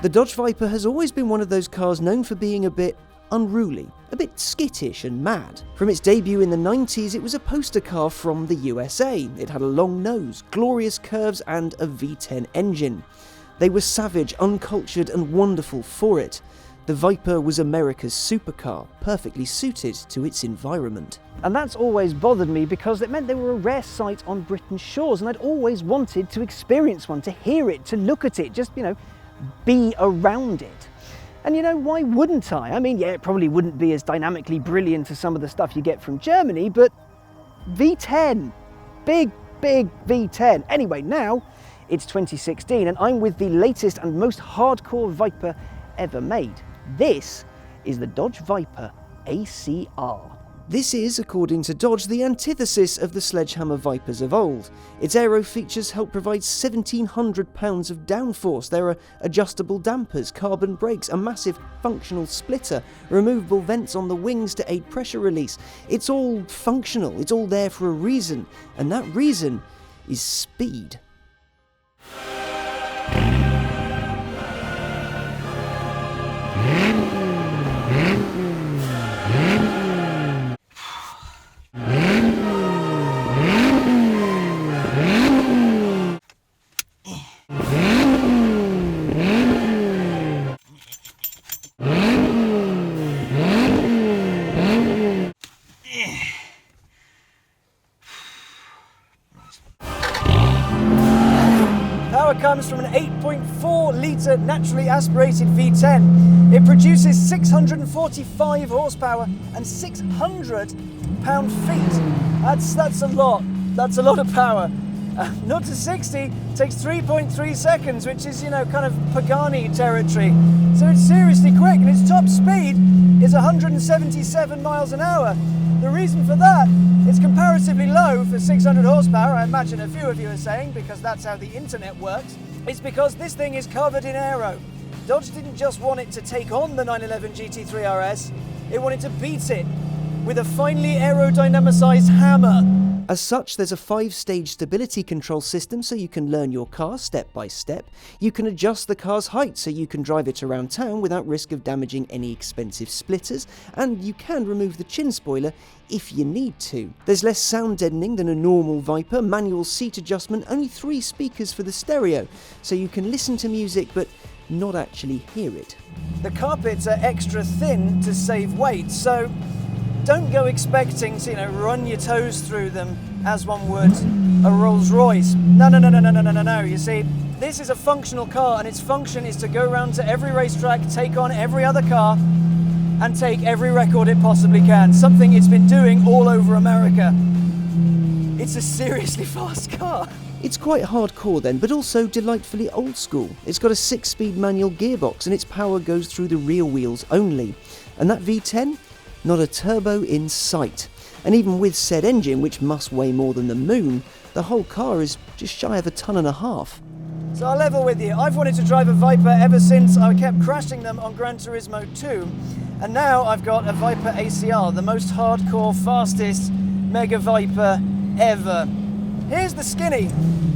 The Dodge Viper has always been one of those cars known for being a bit unruly, a bit skittish and mad. From its debut in the 90s, it was a poster car from the USA. It had a long nose, glorious curves and a V10 engine. They were savage, uncultured and wonderful for it. The Viper was America's supercar, perfectly suited to its environment. And that's always bothered me because it meant they were a rare sight on Britain's shores, and I'd always wanted to experience one, to hear it, to look at it, just, be around it. And why wouldn't I? I mean, yeah, it probably wouldn't be as dynamically brilliant as some of the stuff you get from Germany, but V10, big V10. Anyway, now it's 2016 and I'm with the latest and most hardcore Viper ever made. This is the Dodge Viper ACR. This is, according to Dodge, the antithesis of the sledgehammer Vipers of old. Its aero features help provide 1,700 pounds of downforce. There are adjustable dampers, carbon brakes, a massive functional splitter, removable vents on the wings to aid pressure release. It's all functional, it's all there for a reason, and that reason is speed. Comes from an 8.4 litre naturally aspirated V10. It produces 645 horsepower and 600 pound-feet. That's a lot. That's a lot of power. 0 to 60 takes 3.3 seconds, which is, kind of Pagani territory. So it's seriously quick, and its top speed is 177 miles an hour. The reason for that, it's comparatively low for 600 horsepower, I imagine a few of you are saying, because that's how the internet works. It's because this thing is covered in aero. Dodge didn't just want it to take on the 911 GT3 RS, it wanted to beat it with a finely aerodynamicized hammer. As such, there's a 5-stage stability control system so you can learn your car step by step. You can adjust the car's height so you can drive it around town without risk of damaging any expensive splitters, and you can remove the chin spoiler if you need to. There's less sound deadening than a normal Viper, manual seat adjustment, only 3 speakers for the stereo, so you can listen to music but not actually hear it. The carpets are extra thin to save weight, so don't go expecting to, run your toes through them as one would a Rolls Royce. No. You see, this is a functional car, and its function is to go around to every racetrack, take on every other car, and take every record it possibly can. Something it's been doing all over America. It's a seriously fast car. It's quite hardcore then, but also delightfully old school. It's got a 6-speed manual gearbox, and its power goes through the rear wheels only. And that V10? Not a turbo in sight. And even with said engine, which must weigh more than the moon, the whole car is just shy of 1.5 tons. So I'll level with you. I've wanted to drive a Viper ever since I kept crashing them on Gran Turismo 2. And now I've got a Viper ACR, the most hardcore, fastest Mega Viper ever. Here's the skinny.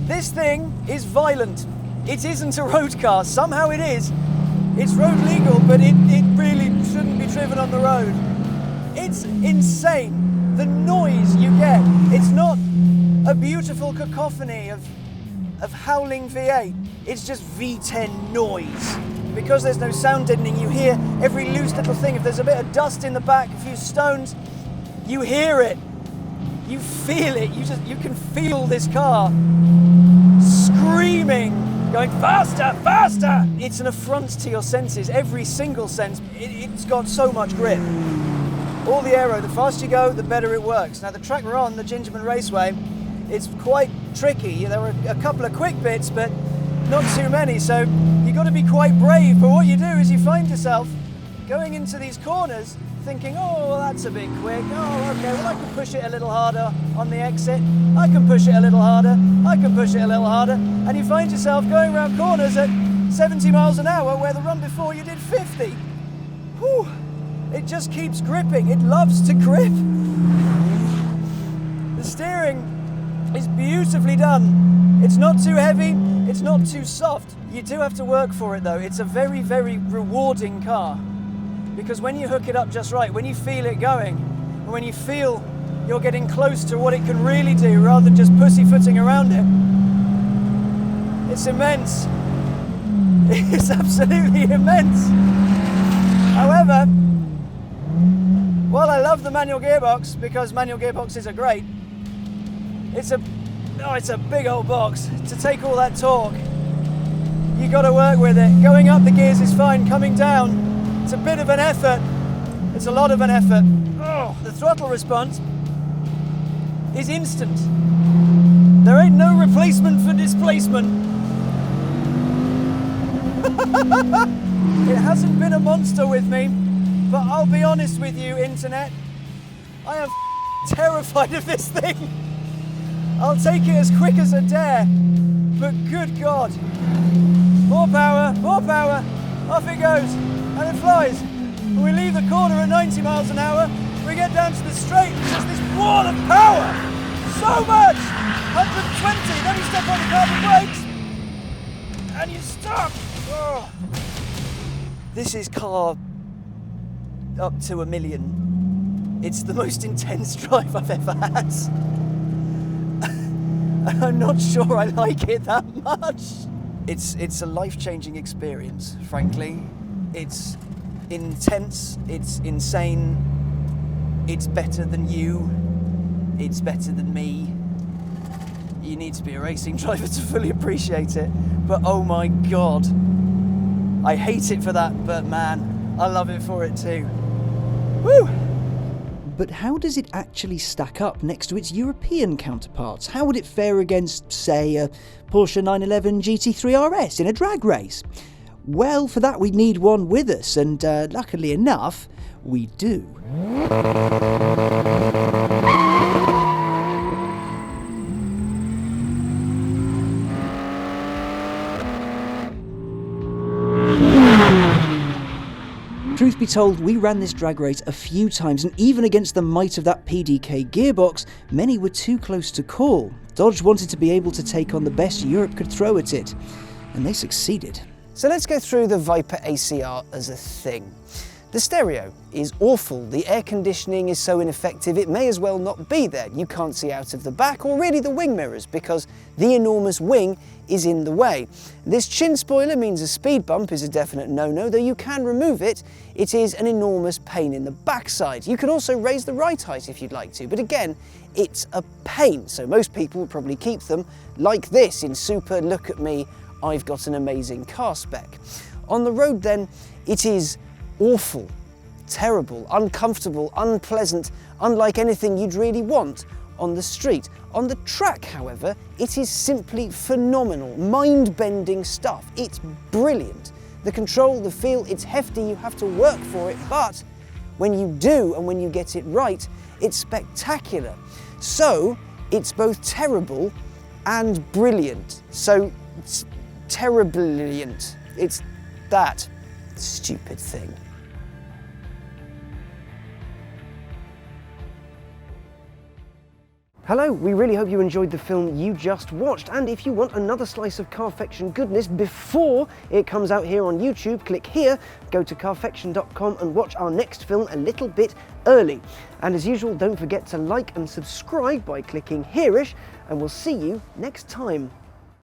This thing is violent. It isn't a road car. Somehow it is. It's road legal, but it really shouldn't be driven on the road. It's insane, the noise you get. It's not a beautiful cacophony of howling V8. It's just V10 noise. Because there's no sound deadening, you hear every loose little thing. If there's a bit of dust in the back, a few stones, you hear it. You feel it. You can feel this car screaming, going faster, faster. It's an affront to your senses, every single sense. It's got so much grip. All the aero, the faster you go, the better it works. Now the track we're on, the Gingerman Raceway, it's quite tricky. There are a couple of quick bits, but not too many, so you've got to be quite brave. But what you do is you find yourself going into these corners thinking, oh, well, that's a bit quick. Oh, okay, well, I can push it a little harder on the exit. I can push it a little harder. I can push it a little harder. And you find yourself going around corners at 70 miles an hour where the run before you did 50. Whew. It just keeps gripping. It loves to grip. The steering is beautifully done. It's not too heavy. It's not too soft. You do have to work for it though. It's a very, very rewarding car, because when you hook it up just right, when you feel it going, and when you feel you're getting close to what it can really do rather than just pussyfooting around it, it's immense. It's absolutely immense. However, while I love the manual gearbox, because manual gearboxes are great, it's a big old box. To take all that torque, you got to work with it. Going up the gears is fine. Coming down, it's a bit of an effort. It's a lot of an effort. Oh, the throttle response is instant. There ain't no replacement for displacement. It hasn't been a monster with me, but I'll be honest with you, internet, I am terrified of this thing. I'll take it as quick as I dare, but good God. More power, off it goes, and it flies. When we leave the corner at 90 miles an hour, we get down to the straight, it's just this wall of power. So much! 120, then you step on the carbon brakes, and you stop. Oh. This is car up to 1 million. It's the most intense drive I've ever had. I'm not sure I like it that much. It's a life-changing experience, frankly. It's intense, it's insane, it's better than you, it's better than me. You need to be a racing driver to fully appreciate it, but oh my God. I hate it for that, but man, I love it for it too. Woo! But how does it actually stack up next to its European counterparts? How would it fare against, say, a Porsche 911 GT3 RS in a drag race? Well, for that we'd need one with us, and luckily enough, we do. Truth be told, we ran this drag race a few times, and even against the might of that PDK gearbox, many were too close to call. Dodge wanted to be able to take on the best Europe could throw at it, and they succeeded. So let's go through the Viper ACR as a thing. The stereo is awful. The air conditioning is so ineffective it may as well not be there. You can't see out of the back or really the wing mirrors because the enormous wing is in the way. This chin spoiler means a speed bump is a definite no-no, though you can remove it. It is an enormous pain in the backside. You can also raise the ride height if you'd like to, but again, it's a pain. So most people will probably keep them like this in super look at me, I've got an amazing car spec. On the road then, it is awful, terrible, uncomfortable, unpleasant, unlike anything you'd really want on the street. On the track, however, it is simply phenomenal, mind-bending stuff. It's brilliant. The control, the feel, it's hefty, you have to work for it, but when you do and when you get it right, it's spectacular. So, it's both terrible and brilliant. So, it's terribrilliant. It's that stupid thing. Hello, we really hope you enjoyed the film you just watched, and if you want another slice of Carfection goodness before it comes out here on YouTube, click here, go to carfection.com and watch our next film a little bit early. And as usual, don't forget to like and subscribe by clicking here-ish, and we'll see you next time.